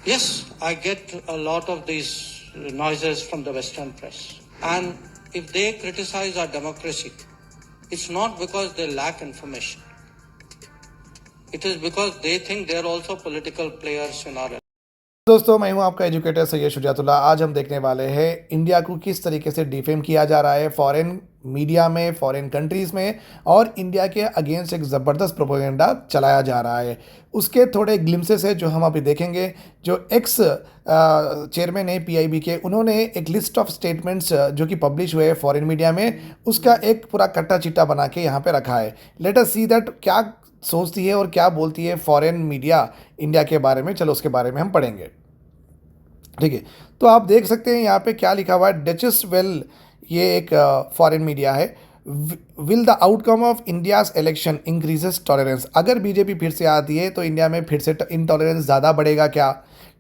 Yes, I get a lot of these noises from the Western press. And if they criticize our democracy, it's not because they lack information. It is because they think they are also political players in our. दोस्तों, मैं हूं आपका educator Syed शुजातुल्ला। आज हम देखने वाले हैं India को किस तरीके से डिफेम किया जा रहा है फॉरेन मीडिया में, फॉरेन कंट्रीज़ में, और इंडिया के अगेंस्ट एक ज़बरदस्त प्रोपेगेंडा चलाया जा रहा है। उसके थोड़े ग्लिम्सेस है जो हम अभी देखेंगे। जो एक्स चेयरमैन है पीआईबी के, उन्होंने एक लिस्ट ऑफ स्टेटमेंट्स जो कि पब्लिश हुए हैं फॉरेन मीडिया में, उसका एक पूरा कट्टा चिट्टा बना के यहाँ पे रखा है। लेट अस सी दैट क्या सोचती है और क्या बोलती है फॉरेन मीडिया इंडिया के बारे में। चलो उसके बारे में हम पढ़ेंगे, ठीक है। तो आप देख सकते हैं यहाँ पे क्या लिखा हुआ है। डचेस वेल, ये एक फॉरेन मीडिया है। Will the outcome of India's election increases tolerance. अगर बीजेपी फिर से आती है तो इंडिया में फिर से इंटॉलरेंस ज़्यादा बढ़ेगा क्या?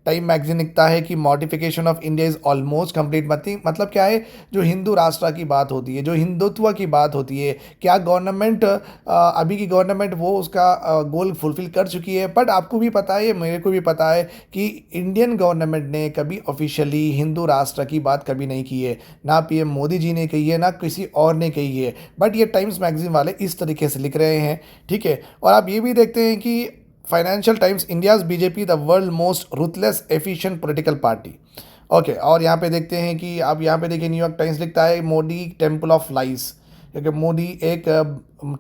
टाइम मैगजीन लिखता है कि modification of India is almost complete. मतलब क्या है, जो हिंदू राष्ट्र की बात होती है, जो हिंदुत्व की बात होती है, क्या गवर्नमेंट अभी की गवर्नमेंट वो उसका गोल फुलफिल कर चुकी है? बट आपको भी पता है, मेरे को भी पता है कि इंडियन गवर्नमेंट ने कभी ऑफिशियली हिंदू राष्ट्र की बात कभी नहीं की है। ना पीएम मोदी जी ने कही है, ना किसी और ने कही है। बट ये टाइम्स मैगजीन वाले इस तरीके से लिख रहे हैं, ठीक है। और आप ये भी देखते हैं कि financial times, India's BJP the world most ruthless efficient political party. Okay, और यहाँ पे देखते हैं कि आप यहाँ पे देखिए, न्यूयॉर्क टाइम्स लिखता है मोदी टेम्पल ऑफ लाइस, क्योंकि मोदी एक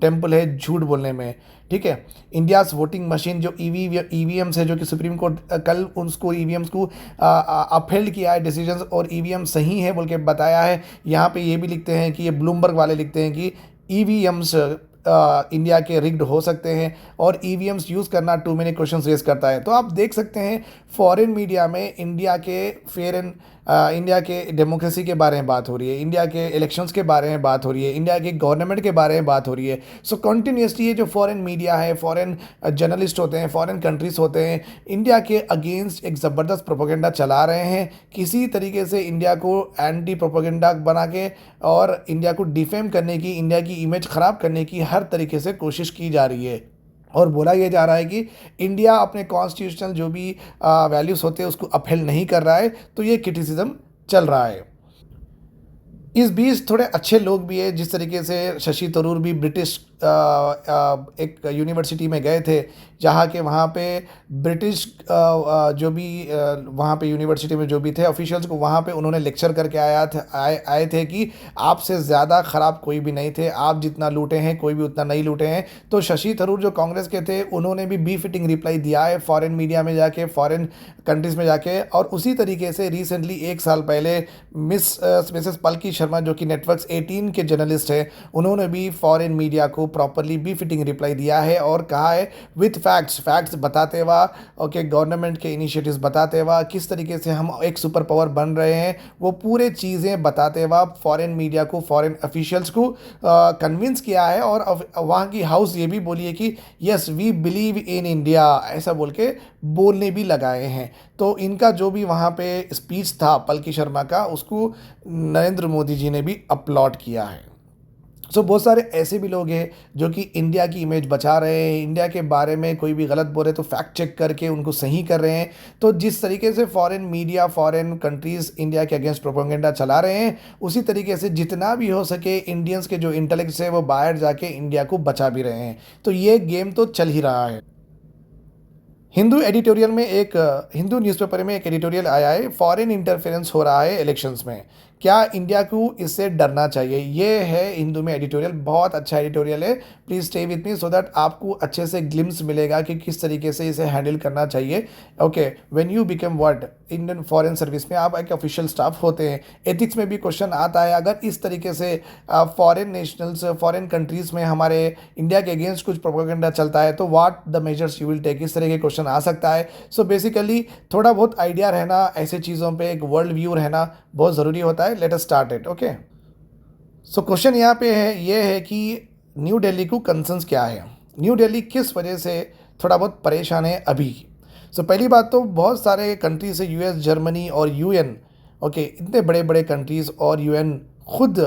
टेम्पल है झूठ बोलने में, ठीक है। इंडियाज वोटिंग मशीन, जो ईवीएम्स है, जो कि सुप्रीम कोर्ट कल उसको ईवीएम्स को अपहेल्ड किया है डिसीजंस, और ईवीएम सही है बोल के बताया है। यहाँ पे ये भी लिखते हैं कि ये ब्लूमबर्ग वाले लिखते हैं कि ईवीएम्स इंडिया के रिग्ड हो सकते हैं, और ईवीएम्स यूज़ करना टू मेनी क्वेश्चन रेज करता है। तो आप देख सकते हैं फॉरेन मीडिया में इंडिया के इंडिया के डेमोक्रेसी के बारे में बात हो रही है, इंडिया के इलेक्शंस के बारे में बात हो रही है, इंडिया की गवर्नमेंट के बारे में बात हो रही है। सो कंटिन्यूसली ये जो फॉरेन मीडिया है, फॉरेन जर्नलिस्ट होते हैं, फॉरेन कंट्रीज होते हैं, इंडिया के अगेंस्ट एक ज़बरदस्त प्रोपेगेंडा चला रहे हैं, किसी तरीके से इंडिया को एंटी प्रोपेगेंडा बना के और इंडिया को डिफेम करने की, इंडिया की इमेज ख़राब करने की हर तरीके से कोशिश की जा रही है। और बोला यह जा रहा है कि इंडिया अपने कॉन्स्टिट्यूशनल जो भी वैल्यूज़ होते हैं उसको अपहेल नहीं कर रहा है, तो ये क्रिटिसिज्म चल रहा है। इस बीच थोड़े अच्छे लोग भी हैं, जिस तरीके से शशि थरूर भी ब्रिटिश एक यूनिवर्सिटी में गए थे, जहाँ के वहाँ पे ब्रिटिश जो भी वहाँ पे यूनिवर्सिटी में जो भी थे ऑफिशियल्स को, वहाँ पे उन्होंने लेक्चर करके आए थे कि आपसे ज़्यादा ख़राब कोई भी नहीं थे, आप जितना लूटे हैं कोई भी उतना नहीं लूटे हैं। तो शशि थरूर जो कांग्रेस के थे, उन्होंने भी बी फिटिंग रिप्लाई दिया है फॉरेन मीडिया में जाके, फॉरेन कंट्रीज़ में जाके। और उसी तरीके से रिसेंटली एक साल पहले मिसेस पलकी शर्मा, जो कि नेटवर्क्स 18 के जर्नलिस्ट हैं, उन्होंने भी फॉरेन मीडिया को प्रॉपरली बी फिटिंग रिप्लाई दिया है और कहा है विथ फैक्ट्स बताते हुआ, ओके, गवर्नमेंट के इनिशिएटिव्स बताते हुआ, किस तरीके से हम एक सुपर पावर बन रहे हैं, वो पूरे चीज़ें बताते हुआ फॉरेन मीडिया को, फॉरेन ऑफिशियल्स को कन्विंस किया है। और वहाँ की हाउस ये भी बोली है कि yes we believe in India, ऐसा बोल के बोलने भी लगाए हैं। तो इनका जो भी वहाँ पे स्पीच था पलकी शर्मा का, उसको नरेंद्र मोदी जी ने भी अपलॉड किया है। सो बहुत सारे ऐसे भी लोग हैं जो कि इंडिया की इमेज बचा रहे हैं, इंडिया के बारे में कोई भी गलत बोल रहे तो फैक्ट चेक करके उनको सही कर रहे हैं। तो जिस तरीके से foreign media, foreign countries India के अगेंस्ट प्रोपेगेंडा चला रहे हैं, उसी तरीके से जितना भी हो सके इंडियंस के जो इंटेलेक्ट्स है वो बाहर जाके इंडिया को बचा भी रहे हैं। तो ये गेम तो चल ही रहा है। हिंदू एडिटोरियल में हिंदू न्यूज़पेपर में एक एडिटोरियल आया है, फॉरेन इंटरफेरेंस हो रहा है इलेक्शंस में, क्या इंडिया को इससे डरना चाहिए? ये है हिंदू में एडिटोरियल, बहुत अच्छा एडिटोरियल है। Please stay with me so that आपको अच्छे से ग्लिम्स मिलेगा कि किस तरीके से इसे हैंडल करना चाहिए। Okay, when you become what Indian foreign service में आप एक ऑफिशियल स्टाफ होते हैं, एथिक्स में भी क्वेश्चन आता है, अगर इस तरीके से फॉरेन नेशनल्स, फॉरेन कंट्रीज़ में हमारे इंडिया के अगेंस्ट कुछ प्रोपेगेंडा चलता है तो what the measures you will take, इस तरह के क्वेश्चन आ सकता है। सो बेसिकली थोड़ा बहुत आइडिया रहना ऐसे चीज़ों पे, एक वर्ल्ड व्यू रहना बहुत ज़रूरी होता है। Let us start it. Okay, so question यहाँ पे है, ये है कि न्यू दिल्ली को कंसर्न्स क्या है, न्यू दिल्ली किस वजह से थोड़ा बहुत परेशान है अभी। सो पहली बात तो बहुत सारे कंट्रीज है, यूएस, जर्मनी और यूएन, ओके, इतने बड़े बड़े कंट्रीज़ और यूएन खुद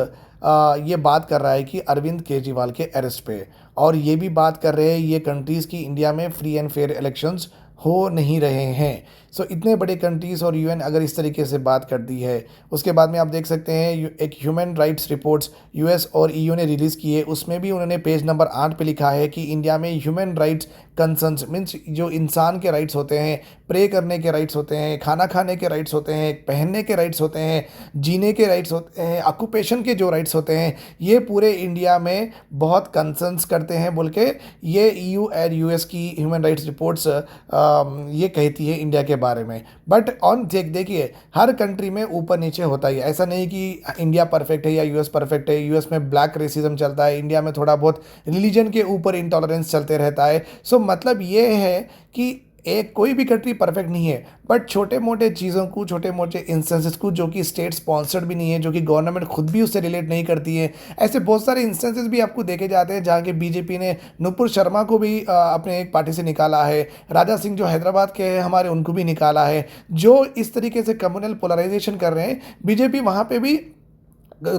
ये बात कर रहा है कि अरविंद केजरीवाल के अरेस्ट पे, और ये भी बात कर रहे हैं ये कंट्रीज़ की इंडिया में फ्री एंड फेयर इलेक्शंस हो नहीं रहे हैं। सो इतने बड़े कंट्रीज़ और यूएन अगर इस तरीके से बात कर दी है, उसके बाद में आप देख सकते हैं एक ह्यूमन राइट्स रिपोर्ट्स यूएस और ईयू ने रिलीज़ की है, उसमें भी उन्होंने पेज नंबर 8 पे लिखा है कि इंडिया में ह्यूमन राइट्स कंसर्न्स मीन्स जो इंसान के राइट्स होते हैं, प्रे करने के राइट्स होते हैं, खाना खाने के राइट्स होते हैं, पहनने के राइट्स होते हैं, जीने के राइट्स होते हैं, ऑक्यूपेशन के जो राइट्स होते हैं, ये पूरे इंडिया में बहुत कंसर्न्स करते हैं बोल के ये ईयू और यूएस की ह्यूमन राइट्स रिपोर्ट्स ये कहती है इंडिया के बारे में। बट ऑन देखिए हर कंट्री में ऊपर नीचे होता ही है, ऐसा नहीं कि इंडिया परफेक्ट है या यूएस परफेक्ट है। यूएस में ब्लैक रेसिज्म चलता है, इंडिया में थोड़ा बहुत रिलीजन के ऊपर इंटॉलरेंस चलते रहता है। सो मतलब ये है कि एक कोई भी कंट्री परफेक्ट नहीं है, बट छोटे मोटे चीज़ों को, छोटे मोटे इंस्टेंसेस को जो कि स्टेट स्पॉन्सर्ड भी नहीं है, जो कि गवर्नमेंट खुद भी उससे रिलेट नहीं करती है, ऐसे बहुत सारे इंस्टेंसेस भी आपको देखे जाते हैं जहाँ के बीजेपी ने नुपुर शर्मा को भी अपने एक पार्टी से निकाला है, राजा सिंह जो हैदराबाद के हैं हमारे उनको भी निकाला है। जो इस तरीके से कम्युनल पोलराइजेशन कर रहे हैं, बीजेपी वहाँ पे भी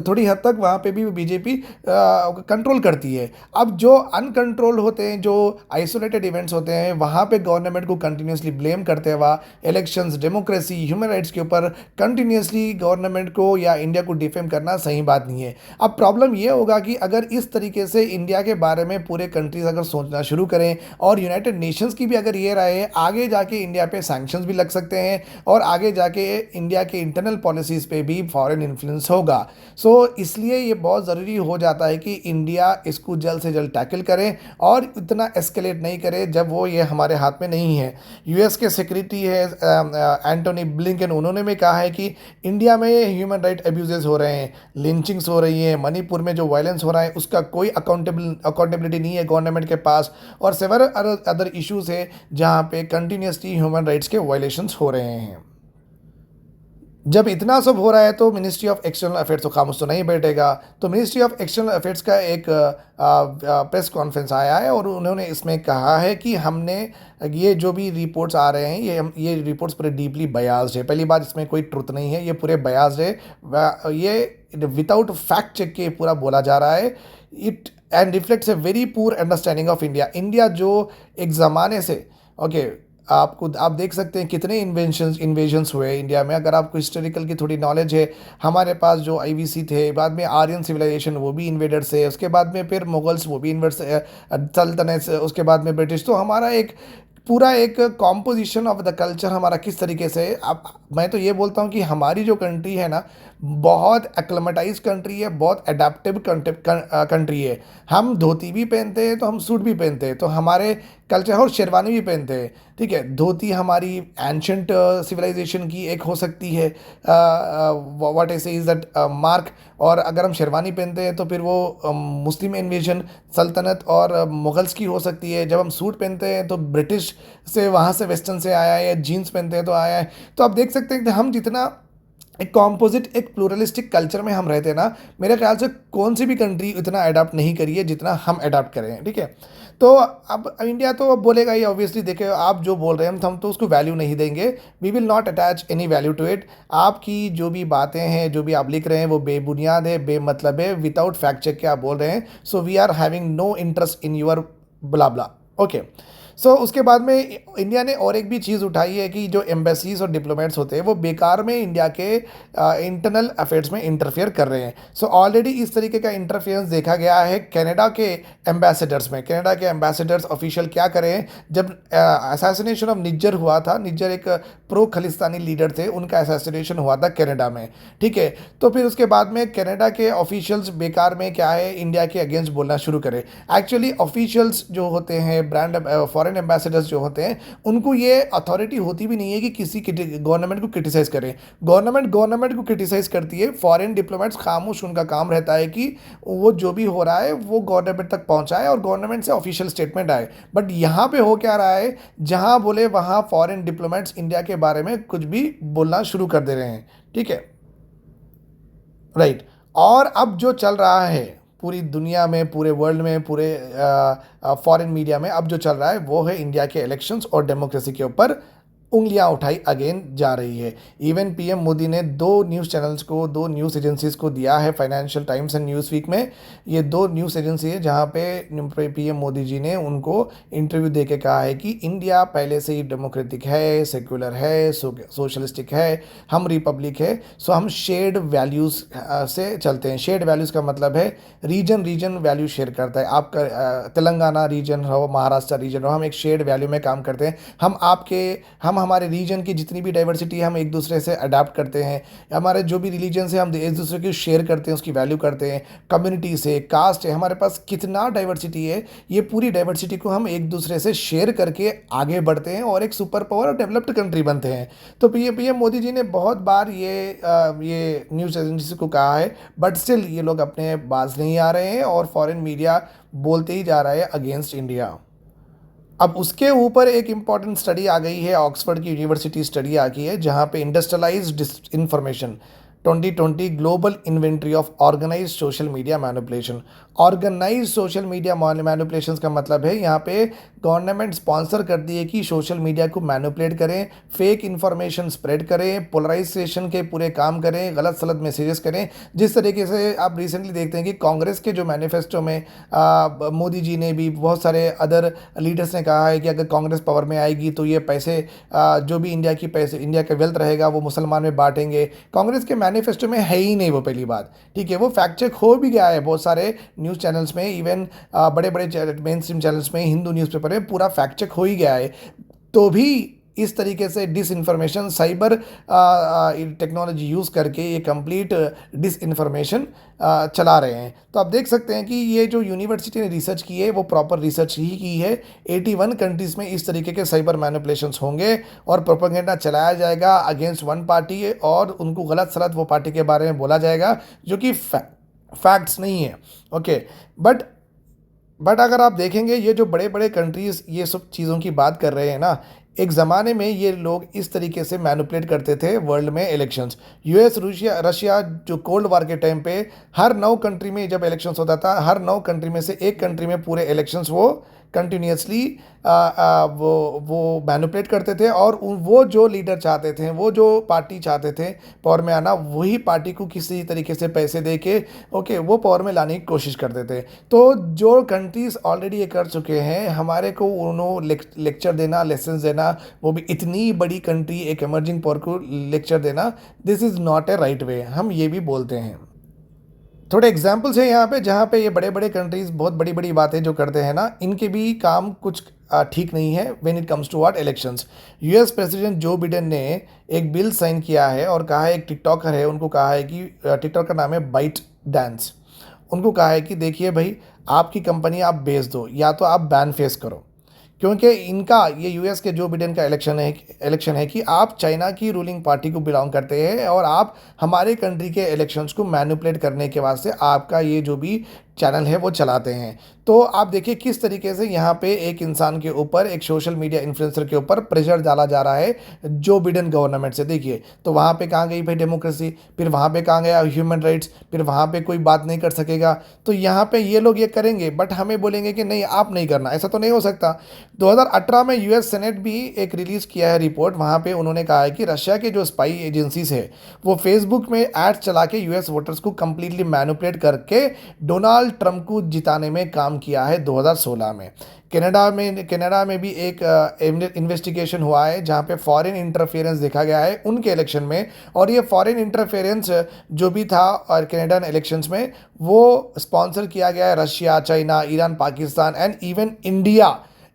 थोड़ी हद तक वहाँ पे भी बीजेपी कंट्रोल करती है। अब जो अनकंट्रोल होते हैं, जो आइसोलेटेड इवेंट्स होते हैं, वहाँ पे गवर्नमेंट को कंटिन्यूसली ब्लेम करते हुआ इलेक्शंस, डेमोक्रेसी, ह्यूमन राइट्स के ऊपर कंटिन्यूसली गवर्नमेंट को या इंडिया को डिफेम करना सही बात नहीं है। अब प्रॉब्लम ये होगा कि अगर इस तरीके से इंडिया के बारे में पूरे कंट्रीज अगर सोचना शुरू करें और यूनाइटेड नेशंस की भी अगर ये राय है, आगे जाके इंडिया पे सैंक्शंस भी लग सकते हैं और आगे जाके इंडिया के इंटरनल पॉलिसीज़ पे भी फॉरेन इन्फ्लुएंस होगा। सो इसलिए ये बहुत ज़रूरी हो जाता है कि इंडिया इसको जल्द से जल्द टैकल करे और इतना एस्केलेट नहीं करे जब वो ये हमारे हाथ में नहीं है। यूएस के सेक्रेटरी है एंटोनी ब्लिंकन, उन्होंने भी कहा है कि इंडिया में ह्यूमन राइट अब्यूजेस हो रहे हैं, लिंचिंग्स हो रही हैं, मणिपुर में जो वायलेंस हो रहा है उसका कोई अकाउंटेबिलिटी नहीं है गवर्नमेंट के पास, और सेवरल अदर इश्यूज़ है जहाँ पे कंटिन्यूसली ह्यूमन राइट्स के वायलेशंस हो रहे हैं। जब इतना सब हो रहा है तो मिनिस्ट्री ऑफ एक्सटर्नल अफेयर्स तो खामोश तो नहीं बैठेगा। तो मिनिस्ट्री ऑफ एक्सटर्नल अफेयर्स का एक प्रेस कॉन्फ्रेंस आया है और उन्होंने इसमें कहा है कि हमने ये जो भी रिपोर्ट्स आ रहे हैं ये रिपोर्ट्स पूरे डीपली बयास्ड है। पहली बात, इसमें कोई ट्रुथ नहीं है, ये पूरे बयास्ड है, ये विदाउट फैक्ट चेक के पूरा बोला जा रहा है। It and reflects a very poor understanding of India जो एक ज़माने से आप देख सकते हैं कितने इन्वेजन्स हुए इंडिया में। अगर आपको हिस्टोरिकल की थोड़ी नॉलेज है, हमारे पास जो आईवीसी थे, बाद में आर्यन सिविलाइजेशन वो भी इन्वेडर्स है, उसके बाद में फिर मुगल्स वो भी सल्तनत, उसके बाद में ब्रिटिश। तो हमारा एक पूरा एक कॉम्पोजिशन ऑफ द कल्चर हमारा किस तरीके से। अब मैं तो ये बोलता हूँ कि हमारी जो कंट्री है ना, बहुत एक्लेमेटाइज कंट्री है, बहुत अडेप्टिव कंट्री है। हम धोती भी पहनते हैं तो हम सूट भी पहनते हैं, तो हमारे कल्चर, और शेरवानी भी पहनते हैं, ठीक है। धोती हमारी एंशंट सिविलाइजेशन की एक हो सकती है, व्हाट आई से इज़ दैट मार्क। और अगर हम शेरवानी पहनते हैं तो फिर वो मुस्लिम इन्वेजन, सल्तनत और मुगल्स की हो सकती है। जब हम सूट पहनते हैं तो ब्रिटिश से, वहाँ से वेस्टर्न से आया है, या जीन्स पहनते हैं तो आया है। तो आप देख सकते हैं कि हम जितना एक कॉम्पोजिट, एक प्लूरलिस्टिक कल्चर में हम रहते हैं ना, मेरे ख्याल से कौन सी भी कंट्री इतना अडाप्ट नहीं करी है जितना हम अडाप्ट करें हैं, ठीक है। तो अब इंडिया तो अब बोलेगा ही ऑब्वियसली, देखिए आप जो बोल रहे हैं हम तो उसको वैल्यू नहीं देंगे, we will not attach any value to it. आपकी जो भी बातें हैं, जो भी आप लिख रहे हैं वो बेबुनियाद है, बेमतलब है, विदाउट फैक्ट चेक के आप बोल रहे हैं। So we are having no interest in your blah blah, okay. So उसके बाद में इंडिया ने और एक भी चीज़ उठाई है कि जो एम्बेसीज और डिप्लोमेट्स होते हैं वो बेकार में इंडिया के इंटरनल अफेयर्स में इंटरफेयर कर रहे हैं। सो ऑलरेडी इस तरीके का इंटरफेरेंस देखा गया है कनाडा के एम्बेसडर्स में। कनाडा के एम्बेसडर्स ऑफिशियल क्या करें, जब असैसिनेशन ऑफ निज्जर हुआ था, निज्जर एक प्रो खालिस्तानी लीडर थे, उनका असैसिनेशन हुआ था कनाडा में, ठीक है। तो फिर उसके बाद में कनाडा के ऑफिशियल्स बेकार में क्या है, इंडिया के अगेंस्ट बोलना शुरू करें। एक्चुअली ऑफिशियल्स जो होते हैं, फॉरेन एम्बेसडर्स जो होते हैं, उनको ये अथॉरिटी होती भी नहीं है कि किसी गवर्नमेंट को क्रिटिसाइज करें। गवर्नमेंट को क्रिटिसाइज करती है, फॉरेन डिप्लोमेट्स खामोश, उनका काम रहता है कि वो जो भी हो रहा है वो गवर्नमेंट तक पहुंचाए और गवर्नमेंट से ऑफिशियल स्टेटमेंट आए। बट यहाँ पे हो क्या रहा है, जहाँ बोले वहाँ फॉरेन डिप्लोमेट्स इंडिया के बारे में कुछ भी बोलना शुरू कर दे रहे हैं, ठीक है, राइट। और अब जो चल रहा है पूरी दुनिया में, पूरे वर्ल्ड में, पूरे फॉरेन मीडिया में अब जो चल रहा है वो है इंडिया के इलेक्शंस और डेमोक्रेसी के ऊपर उंगलियां उठाई अगेन जा रही है। इवन पीएम मोदी ने दो न्यूज़ चैनल्स को, दो न्यूज़ एजेंसीज को दिया है, Financial Times and Newsweek में। ये दो न्यूज़ एजेंसी है जहां पे पीएम मोदी जी ने उनको इंटरव्यू दे के कहा है कि इंडिया पहले से ही डेमोक्रेटिक है, सेक्युलर है, सोशलिस्टिक है, हम रिपब्लिक है। सो हम शेयर्ड वैल्यूज़ से चलते हैं। शेयर्ड वैल्यूज़ का मतलब है रीजन वैल्यू शेयर करता है। आपका तेलंगाना रीजन हो, महाराष्ट्र रीजन हो, हम एक शेयर्ड वैल्यू में काम करते हैं। हम हमारे रीजन की जितनी भी डाइवर्सिटी है हम एक दूसरे से अडाप्ट करते हैं। हमारे जो भी रिलीजन से हम एक दूसरे की शेयर करते हैं, उसकी वैल्यू करते हैं। कम्युनिटी से, कास्ट है, हमारे पास कितना डाइवर्सिटी है, ये पूरी डाइवर्सिटी को हम एक दूसरे से शेयर करके आगे बढ़ते हैं और एक सुपर पावर और डेवलप्ड कंट्री बनते हैं। तो पीएम मोदी जी ने बहुत बार ये न्यूज़ एजेंसी को कहा है, बट स्टिल ये लोग अपने बाज नहीं आ रहे हैं और फॉरेन मीडिया बोलते ही जा रहा है अगेंस्ट इंडिया। अब उसके ऊपर एक इम्पॉर्टेंट स्टडी आ गई है, ऑक्सफोर्ड की यूनिवर्सिटी स्टडी आ गई है, जहाँ पे industrialised information 2020 global inventory of organised social media manipulation. Organised social media manipulation का मतलब है यहाँ पे गवर्नमेंट स्पॉन्सर कर दी है कि सोशल मीडिया को मैनिपुलेट करें, फेक इन्फॉर्मेशन स्प्रेड करें, पोलराइजेशन के पूरे काम करें, गलत सलत मैसेजेस करें। जिस तरीके से आप रिसेंटली देखते हैं कि कांग्रेस के जो मैनिफेस्टो में मोदी जी ने भी, बहुत सारे अदर लीडर्स ने कहा है कि अगर कांग्रेस पावर में आएगी तो ये पैसे जो भी इंडिया का वेल्थ रहेगा वो मुसलमान में बांटेंगे। कांग्रेस के मैनिफेस्टो में है ही नहीं वो, पहली बात। ठीक है, वो फैक्ट चेक हो भी गया है बहुत सारे न्यूज़ चैनल्स में, इवन बड़े बड़े मेन स्ट्रीम चैनल्स में, हिंदू न्यूज़पेपर में पूरा फैक्ट चेक हो ही गया है। तो भी इस तरीके से disinformation, cyber technology use करके ये कंप्लीट डिस इन्फॉर्मेशन चला रहे हैं। तो आप देख सकते हैं कि ये जो यूनिवर्सिटी ने रिसर्च की है वो प्रॉपर रिसर्च ही की है। 81 कंट्रीज़ में इस तरीके के साइबर मैनिपुलेशंस होंगे और प्रोपेगेंडा चलाया जाएगा अगेंस्ट वन पार्टी और उनको गलत सलत वो पार्टी के बारे में बोला जाएगा जो कि फैक्ट्स नहीं है। ओके, बट अगर आप देखेंगे ये जो बड़े बड़े कंट्रीज़ ये सब चीज़ों की बात कर रहे हैं ना, एक ज़माने में ये लोग इस तरीके से मैनिपुलेट करते थे वर्ल्ड में इलेक्शंस। यूएस, रशिया जो कोल्ड वॉर के टाइम पे हर 9 कंट्री में जब इलेक्शंस होता था, हर 9 कंट्री में से एक कंट्री में पूरे इलेक्शंस वो कंटिन्यूसली वो मैनिपुलेट करते थे और वो जो लीडर चाहते थे, वो जो पार्टी चाहते थे पावर में आना, वही पार्टी को किसी तरीके से पैसे दे के वो पावर में लाने की कोशिश करते थे। तो जो कंट्रीज़ ऑलरेडी ये कर चुके हैं, हमारे को उन्होंने लेक्चर देना, लेसन्स देना, वो भी इतनी बड़ी कंट्री, एक एमर्जिंग पावर को लेक्चर देना, this is not a right way, हम ये भी बोलते हैं। थोड़े एग्जाम्पल्स हैं यहाँ पे जहाँ पे ये बड़े बड़े कंट्रीज़ बहुत बड़ी बड़ी बातें जो करते हैं ना, इनके भी काम कुछ ठीक नहीं है when it comes to what elections. US president Joe Biden ने एक बिल साइन किया है और कहा है, एक टिकटॉकर है, उनको कहा है कि टिकटॉक का नाम है बाइट डांस। उनको कहा है कि देखिए भाई, आपकी कंपनी आप बेच दो या तो आप बैन फेस करो, क्योंकि इनका ये यूएस के जो बिडेन का इलेक्शन है कि आप चाइना की रूलिंग पार्टी को बिलोंग करते हैं और आप हमारे कंट्री के इलेक्शंस को मैनिपुलेट करने के वास्ते आपका ये जो भी चैनल है वो चलाते हैं। तो आप देखिए किस तरीके से यहाँ पे एक इंसान के ऊपर, एक सोशल मीडिया इन्फ्लुएंसर के ऊपर प्रेशर डाला जा रहा है जो बिडेन गवर्नमेंट से। देखिए, तो वहाँ पे कहाँ गई भाई डेमोक्रेसी, फिर वहाँ पे कहाँ गया ह्यूमन राइट्स, फिर वहाँ पे कोई बात नहीं कर सकेगा। तो यहाँ पे ये लोग ये करेंगे बट हमें बोलेंगे कि नहीं आप नहीं करना, ऐसा तो नहीं हो सकता। 2018 में यूएस सेनेट भी एक रिलीज़ किया है रिपोर्ट, वहाँ पे उन्होंने कहा है कि रशिया के जो स्पाई एजेंसीज है वो फेसबुक में एड्स चला के यूएस वोटर्स को कंप्लीटली मैनिपुलेट करके डोनाल्ड ट्रंप को जिताने में काम किया है 2016 में। कनाडा में भी एक इन्वेस्टिगेशन हुआ है जहाँ पे फॉरेन इंटरफेरेंस देखा गया है उनके इलेक्शन में, और ये फॉरेन इंटरफेरेंस जो भी था और कनाडान इलेक्शंस में वो स्पॉन्सर किया गया है Russia, China, Iran, Pakistan and even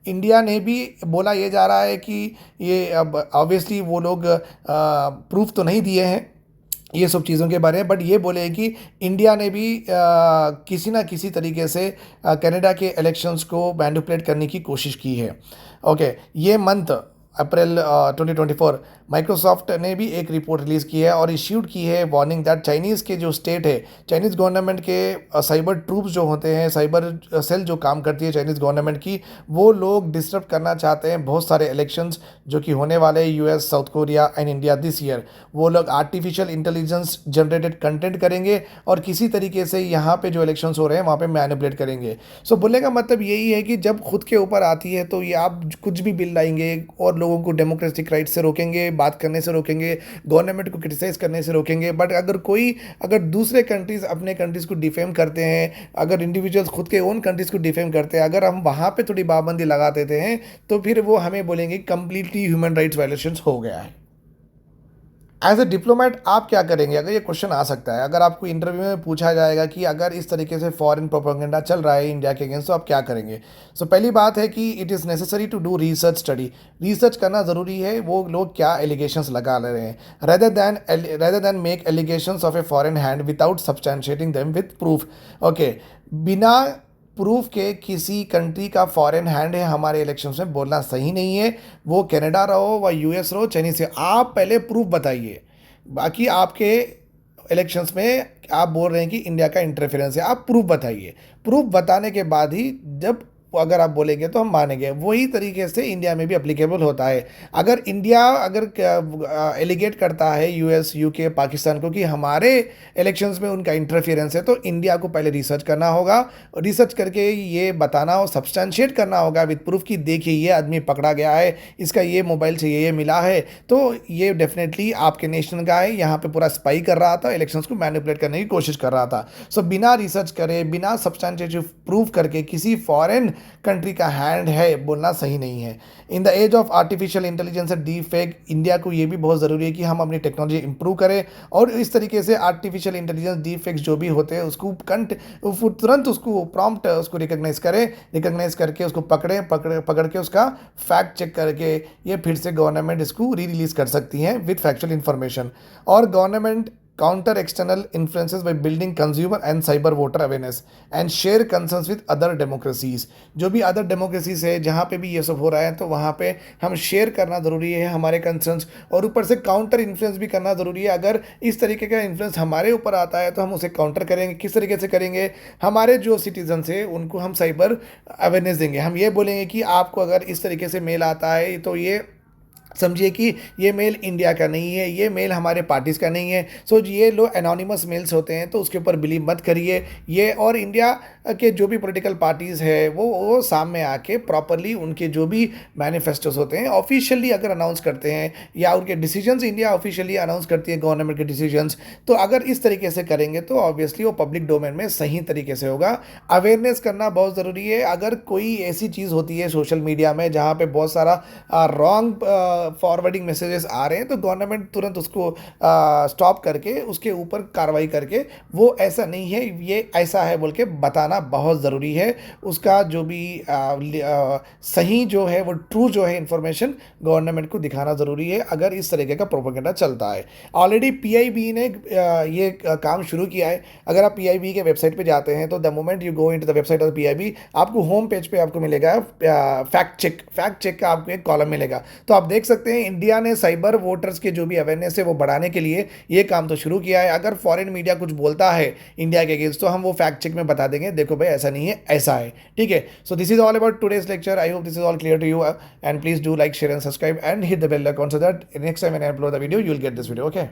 India ने भी बोला ये जा रहा है कि ये अब ऑब्वियसली वो लोग प्रूफ तो नहीं दिए हैं ये सब चीज़ों के बारे में, बट ये बोले कि इंडिया ने भी किसी ना किसी तरीके से कनाडा के इलेक्शंस को मैनिपुलेट करने की कोशिश की है। ओके, ये मंथ अप्रैल 2024 माइक्रोसॉफ्ट ने भी एक रिपोर्ट रिलीज़ की है और इश्यूड की है वार्निंग दैट चाइनीज़ के जो स्टेट है, चाइनीज़ गवर्नमेंट के साइबर ट्रूप्स जो होते हैं, साइबर सेल जो काम करती है चाइनीज़ गवर्नमेंट की, वो लोग डिस्टर्ब करना चाहते हैं बहुत सारे इलेक्शंस जो कि होने वाले हैं US, south Korea and India this year. वो लोग आर्टिफिशियल इंटेलिजेंस जनरेटेड कंटेंट करेंगे और किसी तरीके से यहाँ पे जो इलेक्शंस हो रहे हैं वहाँ पे मैनिपुलेट करेंगे। सो बोलने का मतलब यही है कि जब खुद के ऊपर आती है तो ये आप कुछ भी बिल लाएंगे और लोगों को डेमोक्रेटिक राइट से रोकेंगे, बात करने से रोकेंगे, गवर्नमेंट को क्रिटिसाइज करने से रोकेंगे। बट अगर दूसरे कंट्रीज़ अपने कंट्रीज़ को डिफेम करते हैं, अगर इंडिविजुअल्स खुद के ओन कंट्रीज़ को डिफेम करते हैं, अगर हम वहाँ पे थोड़ी पाबंदी लगा देते हैं तो फिर वो हमें बोलेंगे कंप्लीटली ह्यूमन राइट्स वायलेशंस हो गया है। एज ए डिप्लोमेट आप क्या करेंगे? अगर ये क्वेश्चन आ सकता है, अगर आपको इंटरव्यू में पूछा जाएगा कि अगर इस तरीके से फॉरेन प्रोपेगेंडा चल रहा है इंडिया के अगेंस्ट तो आप क्या करेंगे? सो पहली बात है कि it is necessary to do research study. Research करना ज़रूरी है, वो लोग क्या एलिगेशंस लगा ले रहे हैं, rather than make allegations of a foreign hand without substantiating them with proof. Okay, बिना प्रूफ के किसी कंट्री का फॉरेन हैंड है हमारे इलेक्शंस में बोलना सही नहीं है। वो कनाडा रहो व यूएस रहो, चाइनीज से, आप पहले प्रूफ बताइए। बाकी आपके इलेक्शंस में आप बोल रहे हैं कि इंडिया का इंटरफेरेंस है, आप प्रूफ बताइए। प्रूफ बताने के बाद ही जब अगर आप बोलेंगे तो हम मानेंगे। वही तरीके से इंडिया में भी अप्लीकेबल होता है। अगर इंडिया एलिगेट करता है यूएस, यूके, पाकिस्तान को कि हमारे इलेक्शंस में उनका इंटरफेरेंस है, तो इंडिया को पहले रिसर्च करना होगा। रिसर्च करके ये बताना हो, सब्सटैंशिएट करना होगा विद प्रूफ कि देखिए ये आदमी पकड़ा गया है, इसका ये मोबाइल से ये मिला है, तो ये डेफिनेटली आपके नेशनल का है, यहाँ पे पूरा स्पाई कर रहा था, इलेक्शंस को मैनिपुलेट करने की कोशिश कर रहा था। सो बिना रिसर्च करे, बिना सब्सटैंशिएटिव प्रूफ करके किसी फॉरेन कंट्री का हैंड है बोलना सही नहीं है। In the age of artificial intelligence and deep fake, India को ये भी बहुत ज़रूरी है कि हम अपनी टेक्नोलॉजी इंप्रूव करें और इस तरीके से आर्टिफिशियल इंटेलिजेंस, डीप फेक्स जो भी होते हैं उसको तुरंत उसको प्रॉम्प्ट उसको रिकग्नाइज करके उसको पकड़ के उसका फैक्ट चेक करके ये फिर से गवर्नमेंट इसको रिलीज़ कर सकती है विद फैक्चुअल इन्फॉर्मेशन। और government counter external influences by building consumer and cyber voter awareness and share concerns with other democracies। जो भी अदर डेमोक्रेसीज है जहाँ पे भी ये सब हो रहा है तो वहाँ पे हम शेयर करना ज़रूरी है हमारे कंसर्न्स, और ऊपर से काउंटर इन्फ्लुएंस भी करना ज़रूरी है। अगर इस तरीके का इन्फ्लुएंस हमारे ऊपर आता है तो हम उसे काउंटर करेंगे। किस तरीके से करेंगे? हमारे जो सिटीजन्स हैं उनको हम साइबर अवेयरनेस देंगे। हम ये बोलेंगे कि आपको अगर इस तरीके से मेल आता है तो ये समझिए कि ये मेल इंडिया का नहीं है, ये मेल हमारे पार्टीज़ का नहीं है। सो ये लो एनोनिमस मेल्स होते हैं तो उसके ऊपर बिलीव मत करिए। ये और इंडिया के जो भी पॉलिटिकल पार्टीज़ है वो सामने आके प्रॉपरली उनके जो भी मैनिफेस्टोस होते हैं ऑफिशियली अगर अनाउंस करते हैं या उनके डिसीजंस इंडिया ऑफिशियली अनाउंस करती है गवर्नमेंट के डिसीजंस, तो अगर इस तरीके से करेंगे तो ऑब्वियसली वो पब्लिक डोमेन में सही तरीके से होगा। अवेयरनेस करना बहुत ज़रूरी है। अगर कोई ऐसी चीज़ होती है सोशल मीडिया में जहाँ पे बहुत सारा रॉन्ग फॉरवर्डिंग मैसेजेस आ रहे हैं तो गवर्नमेंट तुरंत उसको स्टॉप करके उसके ऊपर कार्रवाई करके वो ऐसा नहीं है, ये ऐसा है बोल के बताना बहुत ज़रूरी है। उसका जो भी सही जो है वो ट्रू जो है इंफॉर्मेशन गवर्नमेंट को दिखाना ज़रूरी है अगर इस तरीके का प्रोपेगेंडा चलता है। ऑलरेडी पीआईबी ने ये काम शुरू किया है। अगर आप पीआईबी के वेबसाइट पे जाते हैं तो the moment you go into the website of PIB, आपको होम पेज पे आपको मिलेगा फैक्ट चेक का आपको एक कॉलम मिलेगा। तो आप देख सकते हैं इंडिया ने साइबर वोटर्स के जो भी अवेयरनेस है वो बढ़ाने के लिए ये काम तो शुरू किया है। अगर फॉरेन मीडिया कुछ बोलता है इंडिया के अगेंस्ट तो हम वो फैक्ट चेक में बता देंगे, देखो भाई ऐसा नहीं है, ऐसा है। ठीक है, so this is all about today's lecture. I hope this is all clear to you and please do like, share and subscribe and hit the bell icon so that next time when I upload the video you will get this video. Okay.